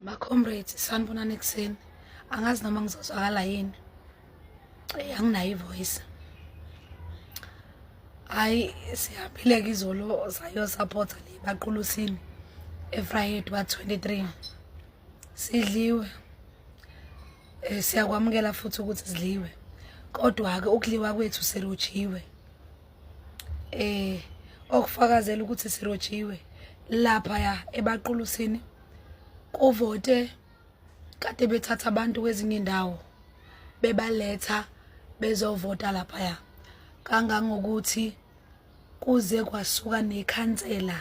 Ma comrades sanibonani ekseni angazi noma ngizozwakala yini anginayo ivoice hayi siyaphile izolo sayo supporta le baqulusini eFriday wa23 sidliwe siyakwamukela futhi ukuthi sidliwe kodwa ke ukudliwa kwethu sirojiwe okufakazela ukuthi sirojiwe lapha ya ebaqulusini kuvote kade bethatha abantu kwezinye indawo bebaletha bezovota lapha ya kangangokuthi kuze kwasuka nekhansela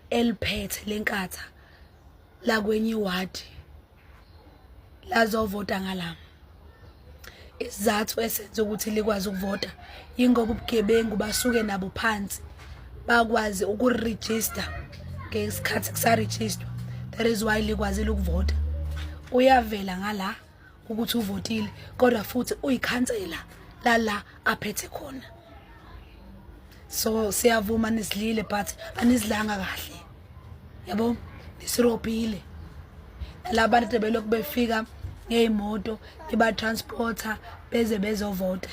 eliphethe lenkatha la kwenye ward lazovota ngala isizathu esenza ukuthi likwazi ukuvota ingoba ubugebengu basuke nabo phansi bakwazi ukuregister ngesikhathi kusaregister. That is why likwazile ukuvota uyavela ngala ukuthi uvotile kodwa futhi uyikhansela la aphethe khona. So siyavuma nisidlile but anizidlanga kahle yabo nisirobhile labantu belokhu befika ngeimoto iba transporter beze bezovota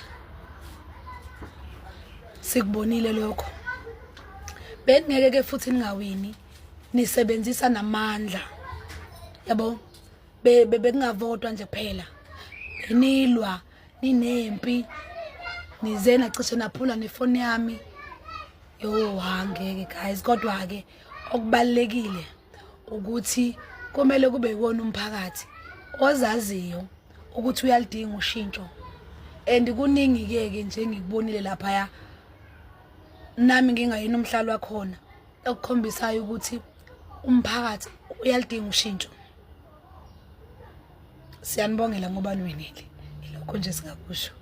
sikubonile lokho bengeke ke futhi ningawini nisebenzisa namandla yabo bekungavotwa nje kuphela inilwa ninempi nizena cishe naphula nefoni yami yo hangeke guys kodwa ke okubalekile ukuthi kumele kube yikona umphakathi ozaziyo ukuthi uyalidinga ushintsho and kuningi ke nje ngikubonile lapha ya nami ngingayina umhlalo wakhona okukhombisayo ukuthi umphakathi uyalidinga ushintsho. Siyanibongela ngoba niwinile ilokho nje singakusho.